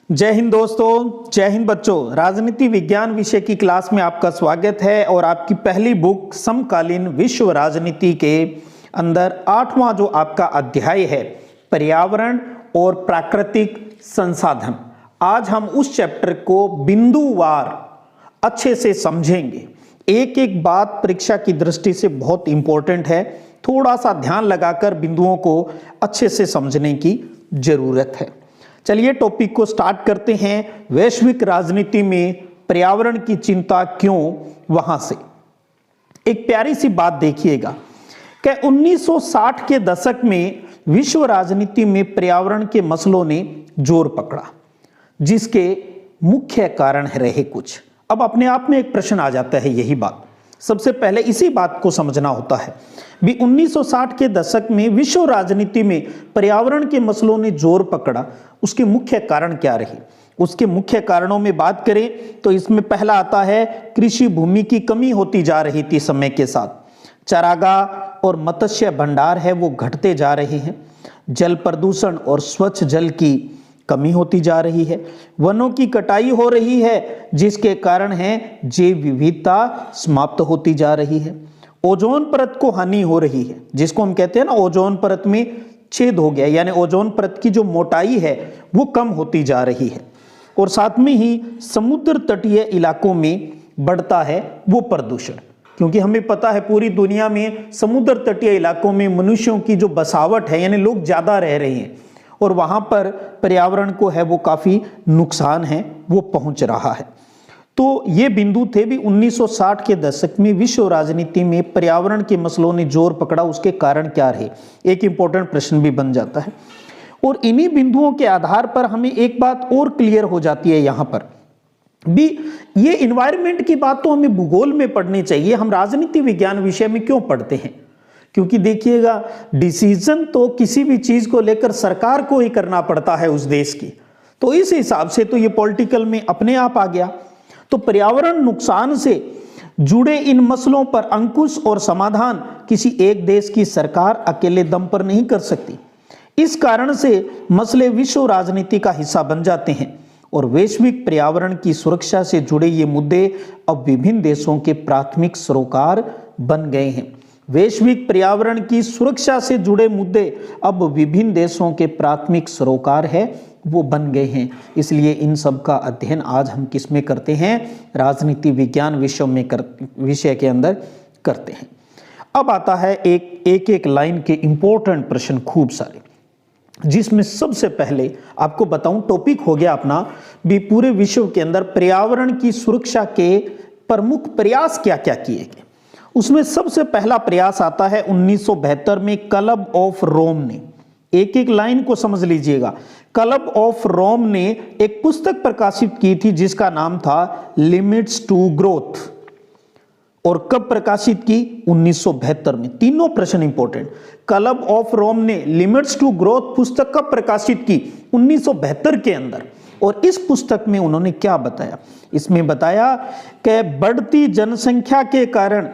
जय हिंद दोस्तों, जय हिंद बच्चों। राजनीति विज्ञान विषय की क्लास में आपका स्वागत है और आपकी पहली बुक समकालीन विश्व राजनीति के अंदर 8वां जो आपका अध्याय है पर्यावरण और प्राकृतिक संसाधन। आज हम उस चैप्टर को बिंदुवार अच्छे से समझेंगे। एक एक बात परीक्षा की दृष्टि से बहुत इंपॉर्टेंट है, थोड़ा सा ध्यान लगाकर बिंदुओं को अच्छे से समझने की जरूरत है। चलिए टॉपिक को स्टार्ट करते हैं। वैश्विक राजनीति में पर्यावरण की चिंता क्यों, वहां से एक प्यारी सी बात देखिएगा कि 1960 के दशक में विश्व राजनीति में पर्यावरण के मसलों ने जोर पकड़ा, जिसके मुख्य कारण रहे कुछ। अब अपने आप में एक प्रश्न आ जाता है, यही बात सबसे पहले इसी बात को समझना होता है भी 1960 के दशक में विश्व राजनीति में पर्यावरण के मसलों ने जोर पकड़ा, उसके मुख्य कारण क्या रहे। उसके मुख्य कारणों में बात करें तो इसमें पहला आता है कृषि भूमि की कमी होती जा रही थी समय के साथ। चारागाह और मत्स्य भंडार है वो घटते जा रहे हैं। जल प्रदूषण और स्वच्छ जल की कमी होती जा रही है। वनों की कटाई हो रही है, जिसके कारण है जैव विविधता समाप्त होती जा रही है। ओजोन परत को हानि हो रही है, जिसको हम कहते हैं ना ओजोन परत में छेद हो गया, यानी ओजोन परत की जो मोटाई है वो कम होती जा रही है। और साथ में ही समुद्र तटीय इलाकों में बढ़ता है वो प्रदूषण, क्योंकि हमें पता है पूरी दुनिया में समुद्र तटीय इलाकों में मनुष्यों की जो बसावट है, यानी लोग ज्यादा रह रहे हैं और वहां पर पर्यावरण को है वो काफी नुकसान है वो पहुंच रहा है। तो ये बिंदु थे भी 1960 के दशक में विश्व राजनीति में पर्यावरण के मसलों ने जोर पकड़ा, उसके कारण क्या रहे, एक इंपॉर्टेंट प्रश्न भी बन जाता है। और इन्हीं बिंदुओं के आधार पर हमें एक बात और क्लियर हो जाती है यहां पर भी, ये इन्वायरमेंट की बात तो हमें भूगोल में पढ़नी चाहिए, हम राजनीति विज्ञान विषय में क्यों पढ़ते हैं? क्योंकि देखिएगा डिसीजन तो किसी भी चीज को लेकर सरकार को ही करना पड़ता है उस देश की, तो इस हिसाब से तो ये पॉलिटिकल में अपने आप आ गया। तो पर्यावरण नुकसान से जुड़े इन मसलों पर अंकुश और समाधान किसी एक देश की सरकार अकेले दम पर नहीं कर सकती। इस कारण से मसले विश्व राजनीति का हिस्सा बन जाते हैं और वैश्विक पर्यावरण की सुरक्षा से जुड़े ये मुद्दे अब विभिन्न देशों के प्राथमिक सरोकार बन गए हैं। वैश्विक पर्यावरण की सुरक्षा से जुड़े मुद्दे अब विभिन्न देशों के प्राथमिक सरोकार है वो बन गए हैं। इसलिए इन सब का अध्ययन आज हम किस में करते हैं? राजनीति विज्ञान विषय के अंदर करते हैं। अब आता है एक लाइन के इंपॉर्टेंट प्रश्न खूब सारे, जिसमें सबसे पहले आपको बताऊं टॉपिक हो गया अपना भी पूरे विश्व के अंदर पर्यावरण की सुरक्षा के प्रमुख प्रयास क्या क्या किए गए। उसमें सबसे पहला प्रयास आता है 1972 में क्लब ऑफ रोम ने। एक एक लाइन को समझ लीजिएगा। क्लब ऑफ रोम ने एक पुस्तक प्रकाशित की थी जिसका नाम था लिमिट्स टू ग्रोथ। और कब प्रकाशित की? 1972 में। तीनों प्रश्न इंपॉर्टेंट। क्लब ऑफ रोम ने लिमिट्स टू ग्रोथ पुस्तक कब प्रकाशित की? 1972 के अंदर। और इस पुस्तक में उन्होंने क्या बताया? इसमें बताया कि बढ़ती जनसंख्या के कारण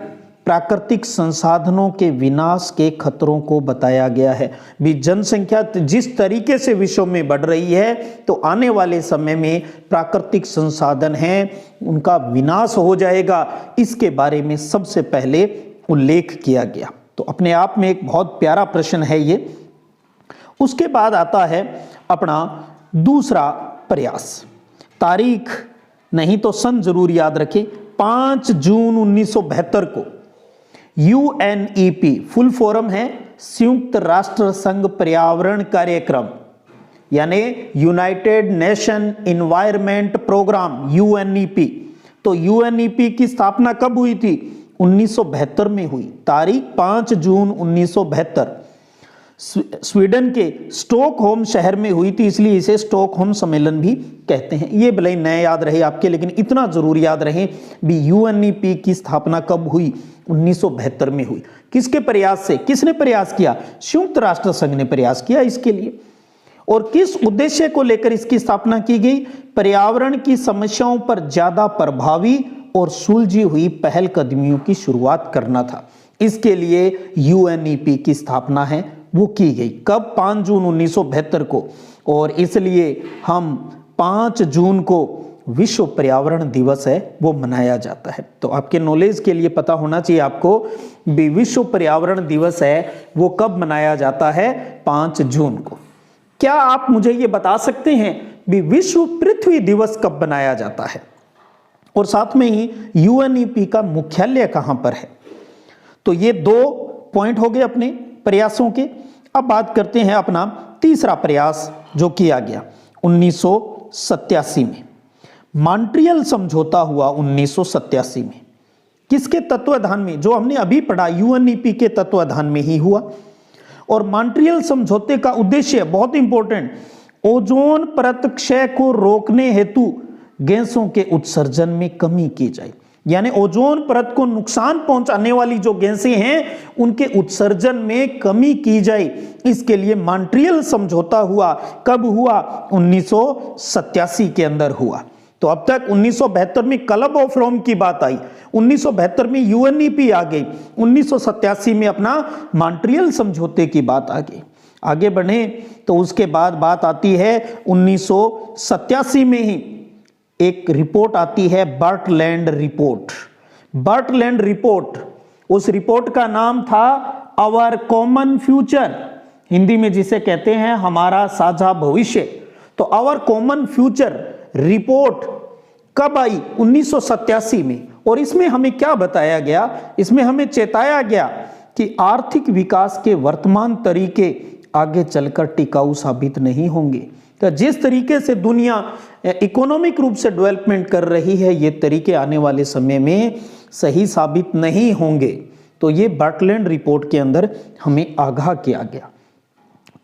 प्राकृतिक संसाधनों के विनाश के खतरों को बताया गया है। भी जनसंख्या जिस तरीके से विश्व में बढ़ रही है तो आने वाले समय में प्राकृतिक संसाधन हैं उनका विनाश हो जाएगा, इसके बारे में सबसे पहले उल्लेख किया गया। तो अपने आप में एक बहुत प्यारा प्रश्न है ये। उसके बाद आता है अपना दूसरा प्रयास। तारीख नहीं तो सन जरूर याद रखें। 5 जून 1972 को UNEP फुल फॉर्म है संयुक्त राष्ट्र संघ पर्यावरण कार्यक्रम, यानी United Nation Environment Programme UNEP। तो UNEP की स्थापना कब हुई थी? 1972 में हुई। तारीख 5 जून 1972 स्वीडन के स्टॉकहोम शहर में हुई थी, इसलिए इसे स्टॉकहोम सम्मेलन भी कहते हैं। ये भले नए याद रहे आपके, लेकिन इतना जरूर याद रहे भी UNEP की स्थापना कब हुई? 1972 में हुई। किसके प्रयास से? किसने प्रयास किया? संयुक्त राष्ट्र संघ ने प्रयास किया इसके लिए। और किस उद्देश्य को लेकर इसकी स्थापना की गई? पर्यावरण की समस्याओं पर ज्यादा प्रभावी और सुलझी हुई पहल कदमियों की शुरुआत करना था। इसके लिए UNEP की स्थापना है वो की गई। कब? 5 जून 1972 को। और इसलिए हम 5 जून को विश्व पर्यावरण दिवस है वो मनाया जाता है। तो आपके नॉलेज के लिए पता होना चाहिए आपको भी विश्व पर्यावरण दिवस है वो कब मनाया जाता है, 5 जून को। क्या आप मुझे ये बता सकते हैं भी विश्व पृथ्वी दिवस कब मनाया जाता है, और साथ में ही यूएनईपी का मुख्यालय कहां पर है? तो ये 2 पॉइंट हो गए अपने प्रयासों के। अब बात करते हैं अपना तीसरा प्रयास जो किया गया 1987 में। मॉन्ट्रियल समझौता हुआ 1987 में। किसके तत्वाधान में? जो हमने अभी पढ़ा, यूएनईपी के तत्वाधान में ही हुआ। और मॉन्ट्रियल समझौते का उद्देश्य बहुत इंपॉर्टेंट, ओजोन परत क्षय को रोकने हेतु गैसों के उत्सर्जन में कमी की जाए। यानी ओजोन परत को नुकसान पहुंचाने वाली जो गैसें हैं उनके उत्सर्जन में कमी की जाए, इसके लिए मॉन्ट्रियल समझौता हुआ। कब हुआ? 1987 के अंदर हुआ। तो अब तक 1972 में क्लब ऑफ रोम की बात आई, 1972 में यूएनईपी आ गई, 1987 में अपना मॉन्ट्रियल समझौते की बात आ गई। आगे बढ़े तो उसके बाद बात आती है 1987 में ही एक रिपोर्ट आती है, बर्टलैंड रिपोर्ट। बर्टलैंड रिपोर्ट, उस रिपोर्ट का नाम था आवर कॉमन फ्यूचर, हिंदी में जिसे कहते हैं हमारा साझा भविष्य। तो आवर कॉमन फ्यूचर रिपोर्ट कब आई? 1987 में। और इसमें हमें क्या बताया गया? इसमें हमें चेताया गया कि आर्थिक विकास के वर्तमान तरीके आगे चलकर टिकाऊ साबित नहीं होंगे। तो जिस तरीके से दुनिया इकोनॉमिक रूप से डेवलपमेंट कर रही है, ये तरीके आने वाले समय में सही साबित नहीं होंगे। तो ये बर्टलैंड रिपोर्ट के अंदर हमें आगाह किया गया।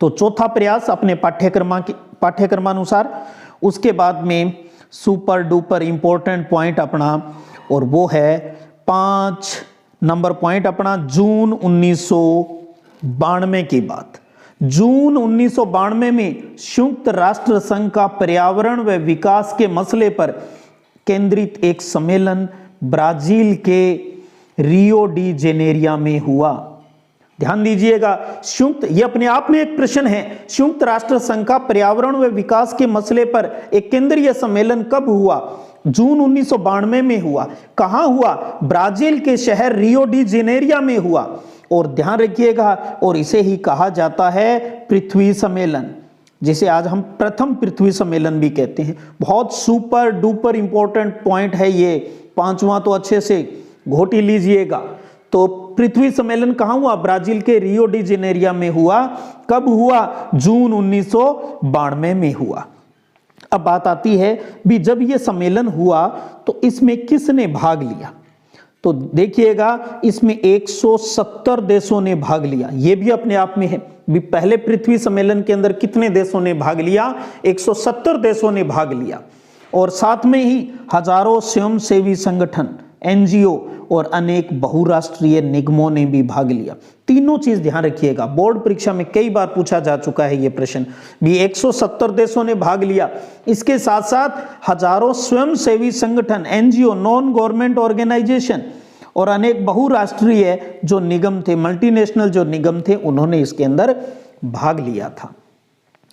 तो चौथा प्रयास अपने पाठ्यक्रमानुसार, उसके बाद में सुपर डुपर इंपॉर्टेंट पॉइंट अपना, और वो है 5 नंबर पॉइंट अपना, जून 1992 की बात। जून 1992 में संयुक्त राष्ट्र संघ का पर्यावरण व विकास के मसले पर केंद्रित एक सम्मेलन ब्राजील के रियो डी जेनेरिया में हुआ। ध्यान दीजिएगा, संयुक्त, ये अपने आप में एक प्रश्न है। संयुक्त राष्ट्र संघ का पर्यावरण व विकास के मसले पर एक केंद्रीय सम्मेलन कब हुआ? जून 1992 में हुआ। कहां हुआ? ब्राजील के शहर रियो डी जेनेरिया में हुआ। और ध्यान रखिएगा, और इसे ही कहा जाता है पृथ्वी सम्मेलन, जिसे आज हम प्रथम पृथ्वी सम्मेलन भी कहते हैं। बहुत सुपर डुपर इंपॉर्टेंट पॉइंट है ये, 5वां तो अच्छे से घोट ही लीजिएगा। तो पृथ्वी सम्मेलन कहां हुआ? ब्राजील के रियो डी जेनेरिया में हुआ। कब हुआ? जून 1992 में हुआ। अब बात आती है भी जब ये सम्मेलन हुआ तो इसमें किसने भाग लिया? तो देखिएगा, इसमें 170 देशों ने भाग लिया। ये भी अपने आप में है भी पहले पृथ्वी सम्मेलन के अंदर कितने देशों ने भाग लिया? 170 देशों ने भाग लिया। और साथ में ही हजारों स्वयंसेवी संगठन, एनजीओ और अनेक बहुराष्ट्रीय निगमों ने भी भाग लिया। तीनों चीज ध्यान रखिएगा, बोर्ड परीक्षा में कई बार पूछा जा चुका है ये प्रश्न भी। 170 देशों ने भाग लिया, इसके साथ साथ हजारों स्वयंसेवी संगठन, एनजीओ, नॉन गवर्नमेंट ऑर्गेनाइजेशन और अनेक बहुराष्ट्रीय जो निगम थे, मल्टीनेशनल जो निगम थे, उन्होंने इसके अंदर भाग लिया था।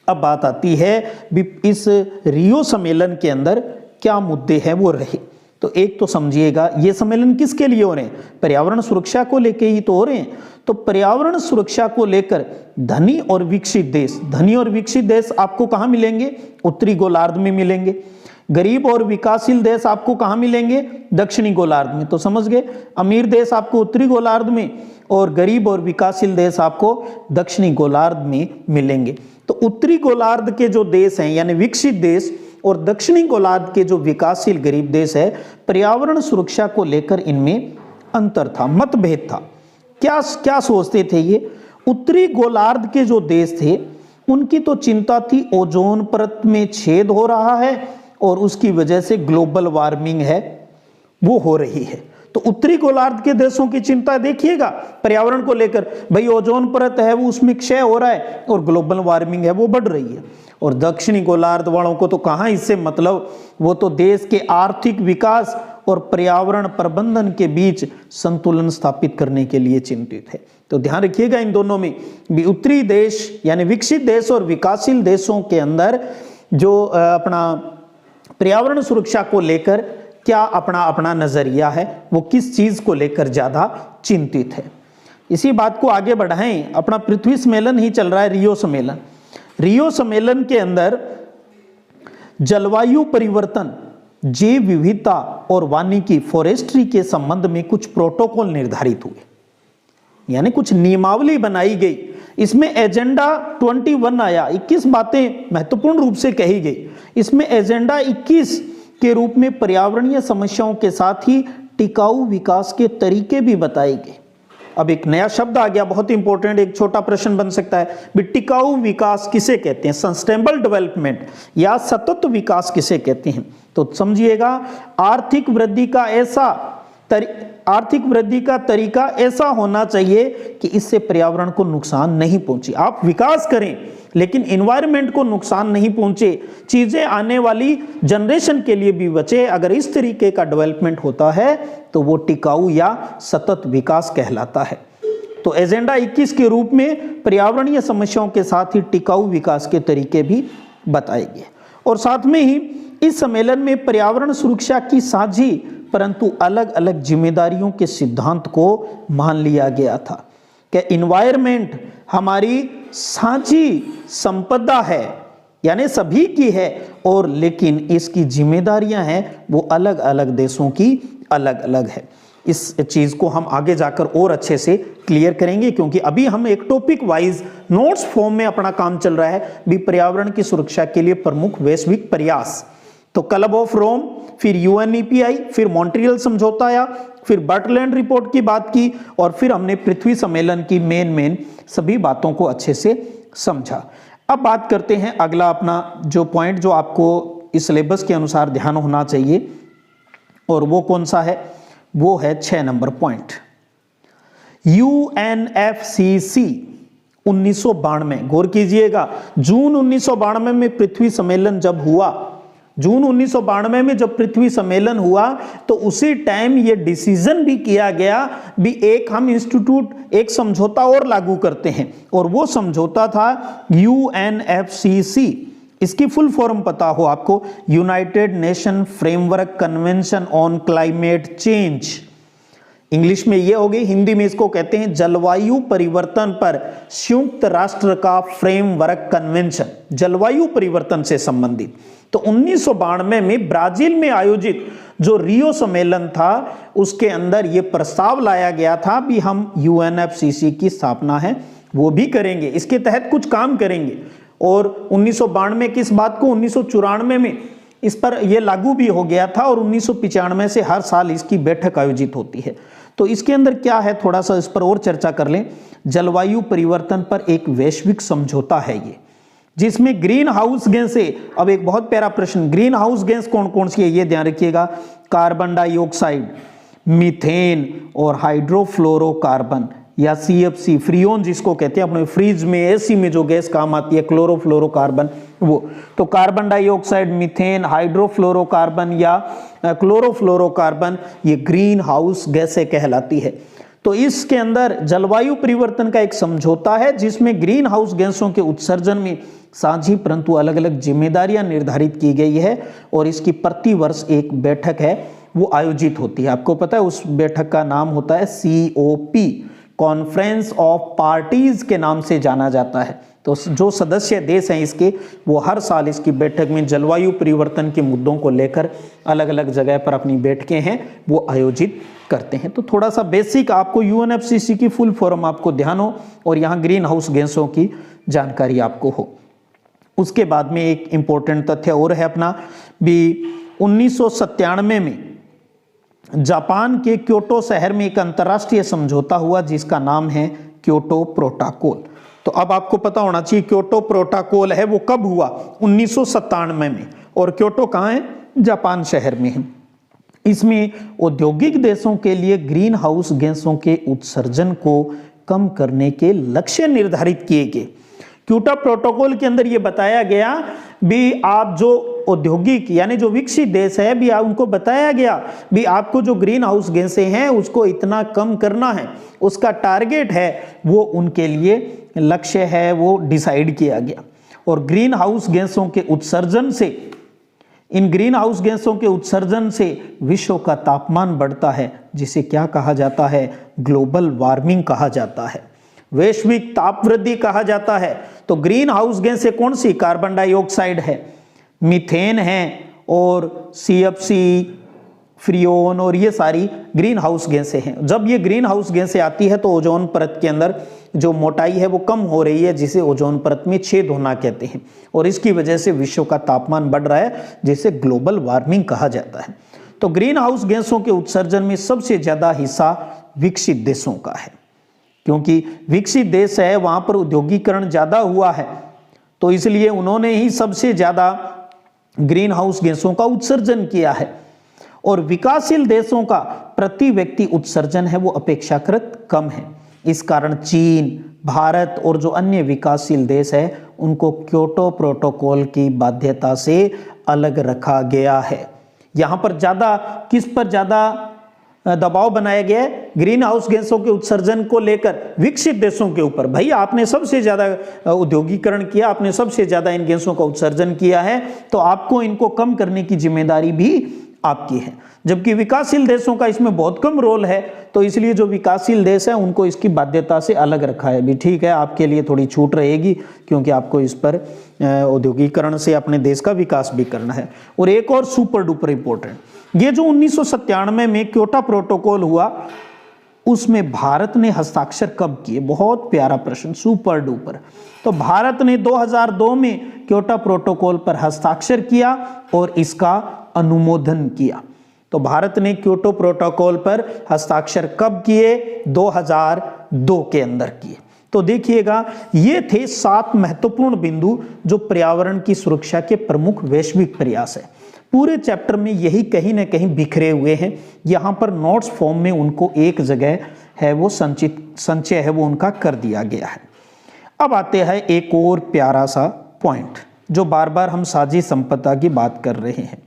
अब बात आती है भी इस रियो सम्मेलन के अंदर क्या मुद्दे हैं वो रहे। तो एक तो समझिएगा, ये सम्मेलन किसके लिए हो रहे हैं? पर्यावरण सुरक्षा को लेकर ही तो हो रहे हैं। तो पर्यावरण सुरक्षा को लेकर धनी और विकसित देश, धनी और विकसित देश आपको कहां मिलेंगे? उत्तरी गोलार्ध में मिलेंगे। गरीब और विकासशील देश आपको कहां मिलेंगे? दक्षिणी गोलार्ध में। तो समझ गए, अमीर देश आपको उत्तरी गोलार्ध में और गरीब और विकासशील देश आपको दक्षिणी गोलार्ध में मिलेंगे। तो उत्तरी गोलार्ध के जो देश हैं यानी विकसित देश और दक्षिणी गोलार्ध के जो विकासशील गरीब देश है, पर्यावरण सुरक्षा को लेकर इनमें अंतर था, मतभेद था। क्या क्या सोचते थे ये? उत्तरी गोलार्ध के जो देश थे उनकी तो चिंता थी ओजोन परत में छेद हो रहा है और उसकी वजह से ग्लोबल वार्मिंग है वो हो रही है। तो उत्तरी गोलार्ध के देशों की चिंता देखिएगा पर्यावरण को लेकर, भाई ओजोन परत है वो उसमें क्षय हो रहा है और ग्लोबल वार्मिंग है वो बढ़ रही है। और दक्षिणी गोलार्ध वालों को तो कहां इससे मतलब, वो तो देश के आर्थिक विकास और पर्यावरण प्रबंधन के बीच संतुलन स्थापित करने के लिए चिंतित है। तो ध्यान रखिएगा इन दोनों में भी, उत्तरी देश यानी विकसित देश और विकासशील देशों के अंदर जो अपना पर्यावरण सुरक्षा को लेकर क्या अपना अपना नजरिया है, वो किस चीज को लेकर ज्यादा चिंतित है। इसी बात को आगे बढ़ाएं, अपना पृथ्वी सम्मेलन ही चल रहा है, रियो सम्मेलन। रियो सम्मेलन के अंदर जलवायु परिवर्तन, जैव विविधता और वानिकी फॉरेस्ट्री के संबंध में कुछ प्रोटोकॉल निर्धारित हुए, यानी कुछ नियमावली बनाई गई। इसमें एजेंडा 21 आया, 21 बातें महत्वपूर्ण रूप से कही गई। इसमें एजेंडा 21 के रूप में पर्यावरणीय समस्याओं के साथ ही टिकाऊ विकास के तरीके भी बताए गए। अब एक नया शब्द आ गया, बहुत इंपॉर्टेंट, एक छोटा प्रश्न बन सकता है भी टिकाऊ विकास किसे कहते हैं, सस्टेनेबल डेवलपमेंट या सतत विकास किसे कहते हैं। तो समझिएगा, आर्थिक वृद्धि का तरीका ऐसा होना चाहिए कि इससे पर्यावरण को नुकसान नहीं पहुंचे। आप विकास करें लेकिन एनवायरनमेंट को नुकसान नहीं पहुंचे, चीजें आने वाली जनरेशन के लिए भी बचे। अगर इस तरीके का डेवलपमेंट होता है तो वो टिकाऊ या सतत विकास कहलाता है। तो एजेंडा 21 के रूप में पर्यावरणीय समस्याओं के साथ ही टिकाऊ विकास के तरीके भी बताए गए। और साथ में ही इस सम्मेलन में पर्यावरण सुरक्षा की साझी परंतु अलग अलग जिम्मेदारियों के सिद्धांत को मान लिया गया था कि इन्वायरमेंट हमारी साझी संपदा है, यानी सभी की है, और लेकिन इसकी जिम्मेदारियां हैं वो अलग अलग देशों की अलग अलग है। इस चीज को हम आगे जाकर और अच्छे से क्लियर करेंगे, क्योंकि अभी हम एक टॉपिक वाइज नोट्स फॉर्म में अपना काम चल रहा है भी पर्यावरण की सुरक्षा के लिए प्रमुख वैश्विक प्रयास। तो क्लब ऑफ रोम, फिर यूएनईपीआई, फिर मॉन्ट्रियल समझौता आया, फिर बर्टलैंड रिपोर्ट की बात की, और फिर हमने पृथ्वी सम्मेलन की मेन सभी बातों को अच्छे से समझा। अब बात करते हैं अगला अपना जो पॉइंट जो आपको इस सिलेबस के अनुसार ध्यान होना चाहिए, और वो कौन सा है, वो है 6 नंबर पॉइंट। यूएनएफसीसी 1992, गौर कीजिएगा, जून 1992 में पृथ्वी सम्मेलन जब हुआ, जून 1992 में जब पृथ्वी सम्मेलन हुआ तो उसी टाइम ये डिसीजन भी किया गया भी एक हम इंस्टीट्यूट एक समझौता और लागू करते हैं, और वो समझौता था यूएनएफसीसी। इसकी फुल फॉर्म पता हो आपको, United nation framework convention on climate change. English में ये हो गई, हिंदी में इसको कहते हैं जलवायु परिवर्तन पर संयुक्त राष्ट्र का फ्रेमवर्क कन्वेंशन, जलवायु परिवर्तन से संबंधित। तो 1992 में ब्राजील में आयोजित जो रियो सम्मेलन था उसके अंदर यह प्रस्ताव लाया गया था भी हम यूएनएफसीसी की स्थापना है वो भी करेंगे, इसके तहत कुछ काम करेंगे। और 1992 की इस बात को 1994 में इस पर यह लागू भी हो गया था, और 1995 से हर साल इसकी बैठक आयोजित होती है। तो इसके अंदर क्या है, थोड़ा सा इस पर और चर्चा कर लें। जलवायु परिवर्तन पर एक वैश्विक समझौता है ये, जिसमें ग्रीन हाउस गैसें, अब एक बहुत प्यारा प्रश्न, ग्रीन हाउस गैस कौन कौन सी है ये ध्यान रखिएगा, कार्बन डाइऑक्साइड, मीथेन और हाइड्रोफ्लोरोकार्बन या सीएफसी, फ्रीओन जिसको कहते हैं, अपने फ्रिज में एसी में जो गैस काम आती है, क्लोरोफ्लोरोकार्बन वो। तो कार्बन डाइऑक्साइड, मीथेन, हाइड्रोफ्लोरोकार्बन या क्लोरोफ्लोरोकार्बन ये ग्रीन हाउस गैसें कहलाती है। तो इसके अंदर जलवायु परिवर्तन का एक समझौता है जिसमें ग्रीन हाउस गैसों के उत्सर्जन में साझी परंतु अलग अलग जिम्मेदारियां निर्धारित की गई है, और इसकी प्रति वर्ष एक बैठक है वो आयोजित होती है। आपको पता है उस बैठक का नाम होता है COP, कॉन्फ्रेंस ऑफ पार्टीज के नाम से जाना जाता है। तो जो सदस्य देश हैं इसके, वो हर साल इसकी बैठक में जलवायु परिवर्तन के मुद्दों को लेकर अलग अलग जगह पर अपनी बैठकें हैं वो आयोजित करते हैं। तो थोड़ा सा बेसिक आपको यूएनएफसीसी की फुल फॉर्म आपको ध्यान हो, और यहाँ ग्रीन हाउस गैसों की जानकारी आपको हो। उसके बाद में एक इंपॉर्टेंट तथ्य और है अपना भी, 1997 में जापान के क्योटो शहर में एक अंतर्राष्ट्रीय समझौता हुआ जिसका नाम है क्योटो प्रोटोकॉल। तो अब आपको पता होना चाहिए क्योटो प्रोटोकॉल है वो कब हुआ, 1997 में, और क्योटो कहाँ है, जापान शहर में है। इसमें औद्योगिक देशों के लिए ग्रीन हाउस गैसों के उत्सर्जन को कम करने के लक्ष्य निर्धारित किए गए। क्योटो प्रोटोकॉल के अंदर यह बताया गया भी आप जो औद्योगिक यानी जो विकसित देश है भी उनको बताया गया भी आपको जो ग्रीन हाउस गैसें हैं उसको इतना कम करना है, उसका टारगेट है वो, उनके लिए लक्ष्य है वो डिसाइड किया गया। और ग्रीन हाउस गैसों के उत्सर्जन से, इन ग्रीन हाउस गैसों के उत्सर्जन से विश्व का तापमान बढ़ता है, जिसे क्या कहा जाता है? ग्लोबल वार्मिंग कहा जाता है, वैश्विक ताप वृद्धि कहा जाता है। तो ग्रीन हाउस गैसें कौन सी? कार्बन डाइऑक्साइड है, मीथेन है और CFC, फ्रियोन, और ये सारी ग्रीन हाउस गैसें हैं। जब ये ग्रीन हाउस गैसें आती है तो ओजोन परत के अंदर जो मोटाई है वो कम हो रही है, जिसे ओजोन परत में छेद होना कहते हैं, और इसकी वजह से विश्व का तापमान बढ़ रहा है, जिसे ग्लोबल वार्मिंग कहा जाता है। तो ग्रीन हाउस गैसों के उत्सर्जन में सबसे ज्यादा हिस्सा विकसित देशों का है, क्योंकि विकसित देश है वहां पर उद्योगीकरण ज्यादा हुआ है, तो इसलिए उन्होंने ही सबसे ज्यादा ग्रीन हाउस गैसों का उत्सर्जन किया है। और विकासशील देशों का प्रति व्यक्ति उत्सर्जन है वो अपेक्षाकृत कम है। इस कारण चीन, भारत और जो अन्य विकासशील देश है उनको क्योटो प्रोटोकॉल की बाध्यता से अलग रखा गया है। यहां पर ज्यादा किस पर ज्यादा दबाव बनाया गया है? ग्रीन हाउस गैसों के उत्सर्जन को लेकर विकसित देशों के ऊपर। भाई आपने सबसे ज्यादा औद्योगिकरण किया, आपने सबसे ज्यादा इन गैसों का उत्सर्जन किया है, तो आपको इनको कम करने की जिम्मेदारी भी आपकी है। जबकि विकासशील देशों का इसमें बहुत कम रोल है, तो इसलिए जो विकासशील देश है उनको इसकी बाध्यता से अलग रखा है। भी ठीक है, आपके लिए थोड़ी छूट रहेगी, क्योंकि आपको इस पर औद्योगिकरण से अपने देश का विकास भी करना है। और एक और सुपर डुपर इंपॉर्टेंट, ये जो 1997 में क्योटो प्रोटोकॉल हुआ, उसमें भारत ने हस्ताक्षर कब किए? बहुत प्यारा प्रश्न, सुपर डुपर। तो भारत ने 2002 में क्योटो प्रोटोकॉल पर हस्ताक्षर किया और इसका अनुमोदन किया। तो भारत ने क्योटो प्रोटोकॉल पर हस्ताक्षर कब किए? 2002 के अंदर किए। तो देखिएगा, ये थे 7 महत्वपूर्ण बिंदु जो पर्यावरण की सुरक्षा के प्रमुख वैश्विक प्रयास है। पूरे चैप्टर में यही कहीं ना कहीं बिखरे हुए हैं, यहाँ पर नोट्स फॉर्म में उनको एक जगह है वो संचय है वो उनका कर दिया गया है। अब आते हैं एक और प्यारा सा पॉइंट, जो बार बार हम साझी संपदा की बात कर रहे हैं।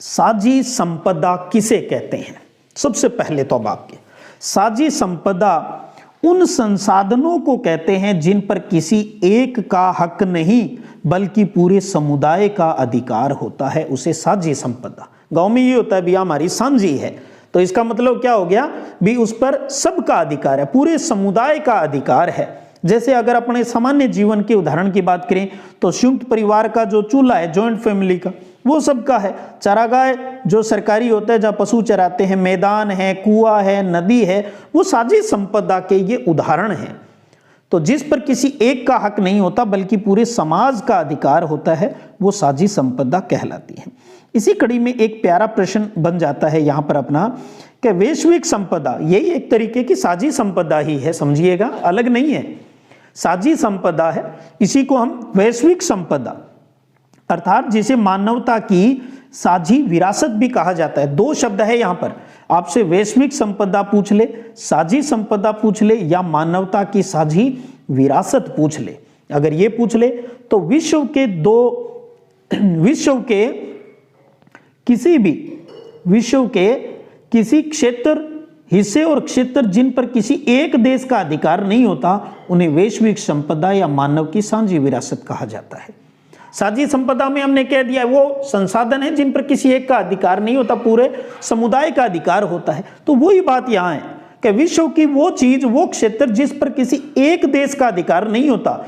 साझी संपदा किसे कहते हैं? सबसे पहले तो अब आपके साझी संपदा उन संसाधनों को कहते हैं जिन पर किसी एक का हक नहीं बल्कि पूरे समुदाय का अधिकार होता है, उसे साझी संपदा। गांव में ये होता है भी हमारी साझी है, तो इसका मतलब क्या हो गया भी उस पर सबका अधिकार है, पूरे समुदाय का अधिकार है। जैसे अगर अपने सामान्य जीवन के उदाहरण की बात करें तो संयुक्त परिवार का जो चूल्हा है, जॉइंट फैमिली का, वो सबका है। चारागाह जो सरकारी होता है जहाँ पशु चराते हैं, मैदान है, कुआं है, नदी है, वो साझी संपदा के ये उदाहरण हैं। तो जिस पर किसी एक का हक नहीं होता बल्कि पूरे समाज का अधिकार होता है, वो साझी संपदा कहलाती है। इसी कड़ी में एक प्यारा प्रश्न बन जाता है यहाँ पर अपना कि वैश्विक संपदा यही एक तरीके की साझी संपदा ही है, समझिएगा, अलग नहीं है, साझी संपदा है। इसी को हम वैश्विक संपदा अर्थात जिसे मानवता की साझी विरासत भी कहा जाता है। 2 शब्द है यहाँ पर, आपसे वैश्विक संपदा पूछ ले, साझी संपदा पूछ ले, या मानवता की साझी विरासत पूछ ले। अगर ये पूछ ले तो विश्व के किसी क्षेत्र, हिस्से और क्षेत्र जिन पर किसी एक देश का अधिकार नहीं होता, उन्हें वैश्विक संपदा या मानव की साझी विरासत कहा जाता है। साझी संपदा में हमने कह दिया वो संसाधन है जिन पर किसी एक का अधिकार नहीं होता, पूरे समुदाय का अधिकार होता है। तो वही बात यहाँ है कि विश्व की वो चीज, वो क्षेत्र जिस पर किसी एक देश का अधिकार नहीं होता,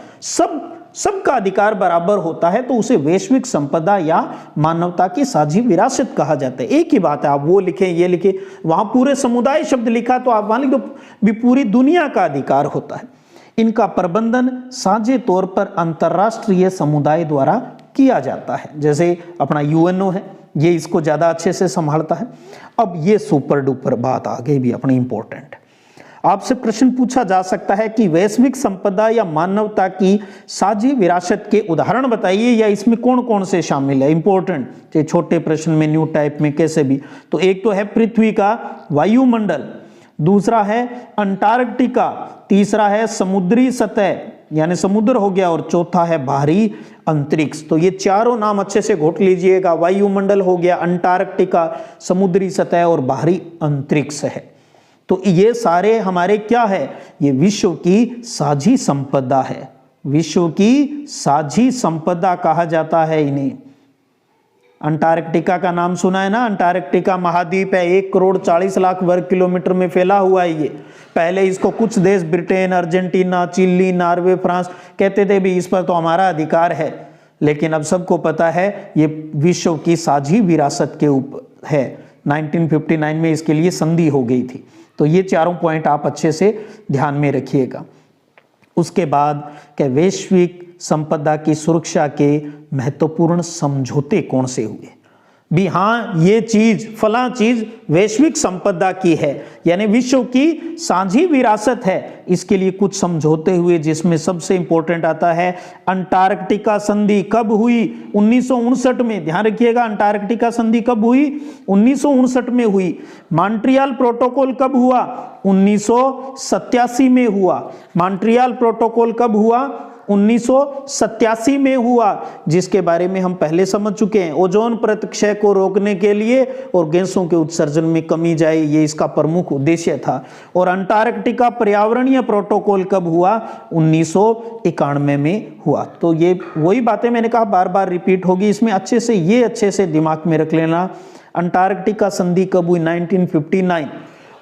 सबका अधिकार बराबर होता है, तो उसे वैश्विक संपदा या मानवता की साझी विरासत कहा जाता है। एक ही बात है, आप वो लिखें ये लिखें, वहां पूरे समुदाय शब्द लिखा तो आप वहां लिख दो भी पूरी दुनिया का अधिकार होता है। इनका प्रबंधन साझे तौर पर अंतरराष्ट्रीय समुदाय द्वारा किया जाता है। जैसे अपना यूएनओ है, ये इसको ज्यादा अच्छे से संभालता है। अब ये सुपर डुपर बात आ गई भी अपनी इंपॉर्टेंट। आपसे प्रश्न पूछा जा सकता है कि वैश्विक संपदा या मानवता की साझी विरासत के उदाहरण बताइए, या इसमें कौन कौन से शामिल है। इंपॉर्टेंट, चाहे छोटे प्रश्न में, न्यू टाइप में, कैसे भी। तो एक तो है पृथ्वी का वायुमंडल, दूसरा है अंटार्कटिका, तीसरा है समुद्री सतह यानी समुद्र हो गया, और चौथा है बाहरी अंतरिक्ष। तो ये चारों नाम अच्छे से घोट लीजिएगा, वायुमंडल हो गया, अंटार्कटिका, समुद्री सतह और बाहरी अंतरिक्ष है। तो ये सारे हमारे क्या है, ये विश्व की साझी संपदा है। विश्व की साझी संपदा कहा जाता है इन्हें। अंटार्कटिका का नाम सुना है ना, अंटार्कटिका महाद्वीप है, 1,40,40,00,000 वर्ग किलोमीटर में फैला हुआ है ये। पहले इसको कुछ देश Britain, Argentina, Chile, Norway, France कहते थे भी इस पर तो हमारा अधिकार है, लेकिन अब सबको पता है ये विश्व की साझी विरासत के ऊपर है। 1959 में इसके लिए संधि हो गई थी। तो ये चारों पॉइंट आप अच्छे से ध्यान में रखिएगा। उसके बाद कि वैश्विक संपदा की सुरक्षा के महत्वपूर्ण समझौते कौन से हुए। भी हाँ, ये चीज फला चीज वैश्विक संपदा की है, यानी विश्व की साझी विरासत है, इसके लिए कुछ समझौते हुए, जिसमें सबसे इंपॉर्टेंट आता है अंटार्कटिका संधि। कब हुई? 1959 में। ध्यान रखिएगा, अंटार्कटिका संधि कब हुई? 1959 में हुई। मॉन्ट्रियल प्रोटोकॉल कब हुआ? 1987 में हुआ। मॉन्ट्रियल प्रोटोकॉल कब हुआ? 1987 में हुआ, जिसके बारे में हम पहले समझ चुके हैं। ओजोन परत क्षय को रोकने के लिए और गैसों के उत्सर्जन में कमी जाए, ये इसका प्रमुख उद्देश्य था। और अंटार्कटिका पर्यावरणीय प्रोटोकॉल कब हुआ? 1991 में हुआ। तो ये वही बातें मैंने कहा बार बार रिपीट होगी, इसमें अच्छे से दिमाग में रख लेना। अंटार्कटिका संधि कब हुई? 1959।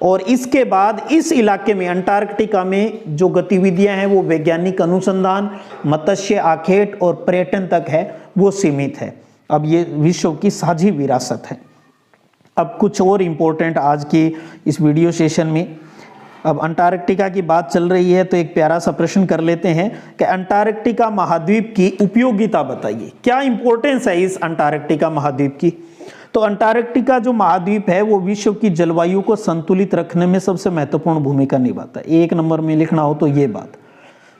और इसके बाद इस इलाके में, अंटार्कटिका में जो गतिविधियां हैं वो वैज्ञानिक अनुसंधान, मत्स्य आखेट और पर्यटन तक है, वो सीमित है। अब ये विश्व की साझी विरासत है। अब कुछ और इंपॉर्टेंट आज की इस वीडियो सेशन में, अब अंटार्कटिका की बात चल रही है तो एक प्यारा सा प्रश्न कर लेते हैं कि अंटार्कटिका महाद्वीप की उपयोगिता बताइए। क्या इंपॉर्टेंस है इस अंटार्कटिका महाद्वीप की? तो अंटार्कटिका जो महाद्वीप है वो विश्व की जलवायु को संतुलित रखने में सबसे महत्वपूर्ण भूमिका निभाता है। एक नंबर में लिखना हो तो ये बात,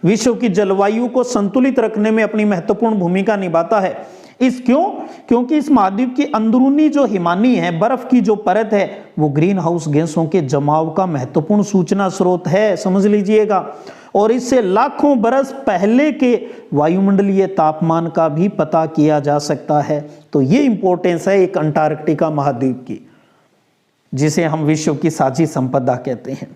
विश्व की जलवायु को संतुलित रखने में अपनी महत्वपूर्ण भूमिका निभाता है। क्योंकि इस महाद्वीप की अंदरूनी जो हिमानी है, बर्फ की जो परत है, वो ग्रीन हाउस गैसों के जमाव का महत्वपूर्ण सूचना स्रोत है, समझ लीजिएगा। और इससे लाखों बरस पहले के वायुमंडलीय तापमान का भी पता किया जा सकता है। तो ये इंपॉर्टेंस है एक अंटार्कटिका महाद्वीप की, जिसे हम विश्व की साझी संपदा कहते हैं।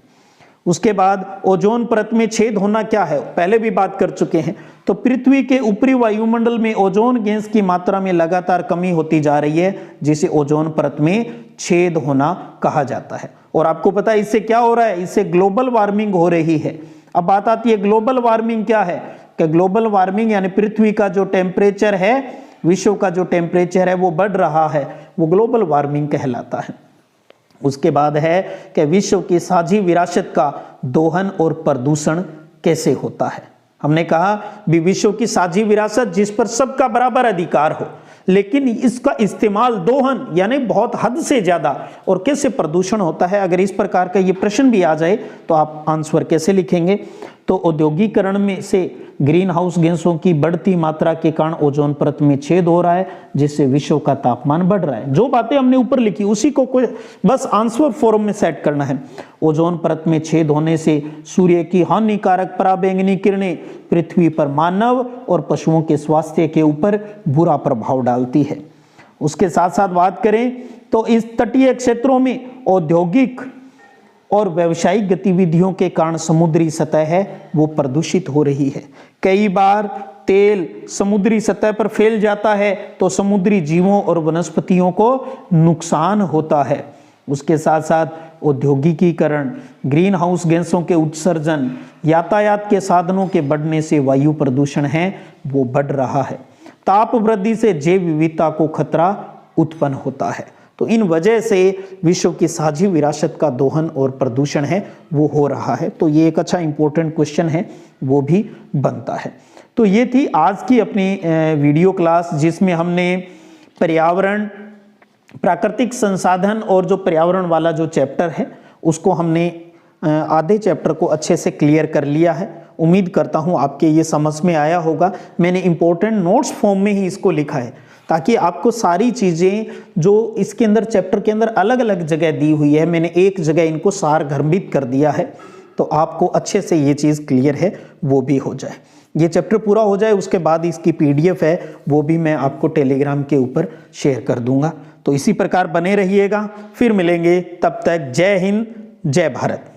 उसके बाद ओजोन परत में छेद होना क्या है, पहले भी बात कर चुके हैं। तो पृथ्वी के ऊपरी वायुमंडल में ओजोन गैस की मात्रा में लगातार कमी होती जा रही है, जिसे ओजोन परत में छेद होना कहा जाता है। और आपको पता है इससे क्या हो रहा है? इससे ग्लोबल वार्मिंग हो रही है। अब बात आती है ग्लोबल वार्मिंग क्या है, कि ग्लोबल वार्मिंग यानी पृथ्वी का जो टेम्परेचर है, विश्व का जो टेम्परेचर है वो बढ़ रहा है, वो ग्लोबल वार्मिंग कहलाता है। उसके बाद है कि विश्व की साझी विरासत का दोहन और प्रदूषण कैसे होता है। हमने कहा भी विश्व की साझी विरासत जिस पर सबका बराबर अधिकार हो, लेकिन इसका इस्तेमाल दोहन यानी बहुत हद से ज्यादा, और कैसे प्रदूषण होता है। अगर इस प्रकार का ये प्रश्न भी आ जाए तो आप आंसर कैसे लिखेंगे? तो औद्योगिकरण में से ग्रीन हाउस गैसों की बढ़ती मात्रा के कारण ओजोन परत में छेद हो रहा है, जिससे विश्व का तापमान बढ़ रहा है। जो बातें हमने ऊपर लिखी उसी को कोई बस आंसर फॉर्म में सेट करना है। ओजोन परत में छेद होने से सूर्य की हानिकारक पराबैंगनी किरणें पृथ्वी पर मानव और पशुओं के स्वास्थ्य के ऊपर बुरा प्रभाव डालती है। उसके साथ साथ बात करें तो इस तटीय क्षेत्रों में औद्योगिक और व्यावसायिक गतिविधियों के कारण समुद्री सतह है वो प्रदूषित हो रही है। कई बार तेल समुद्री सतह पर फैल जाता है तो समुद्री जीवों और वनस्पतियों को नुकसान होता है। उसके साथ साथ औद्योगिकीकरण, ग्रीन हाउस गैसों के उत्सर्जन, यातायात के साधनों के बढ़ने से वायु प्रदूषण है वो बढ़ रहा है। ताप वृद्धि से जैव विविधता को खतरा उत्पन्न होता है। तो इन वजह से विश्व की साझी विरासत का दोहन और प्रदूषण है वो हो रहा है। तो ये एक अच्छा इंपॉर्टेंट क्वेश्चन है, वो भी बनता है। तो ये थी आज की अपनी वीडियो क्लास, जिसमें हमने पर्यावरण, प्राकृतिक संसाधन और जो पर्यावरण वाला जो चैप्टर है उसको हमने आधे चैप्टर को अच्छे से क्लियर कर लिया है। उम्मीद करता हूँ आपके ये समझ में आया होगा। मैंने इंपॉर्टेंट नोट्स फॉर्म में ही इसको लिखा है ताकि आपको सारी चीज़ें जो इसके अंदर चैप्टर के अंदर अलग अलग जगह दी हुई है, मैंने एक जगह इनको सारगर्भित कर दिया है, तो आपको अच्छे से ये चीज़ क्लियर है वो भी हो जाए। ये चैप्टर पूरा हो जाए उसके बाद इसकी PDF है वो भी मैं आपको टेलीग्राम के ऊपर शेयर कर दूंगा। तो इसी प्रकार बने रहिएगा, फिर मिलेंगे, तब तक जय हिंद, जय भारत।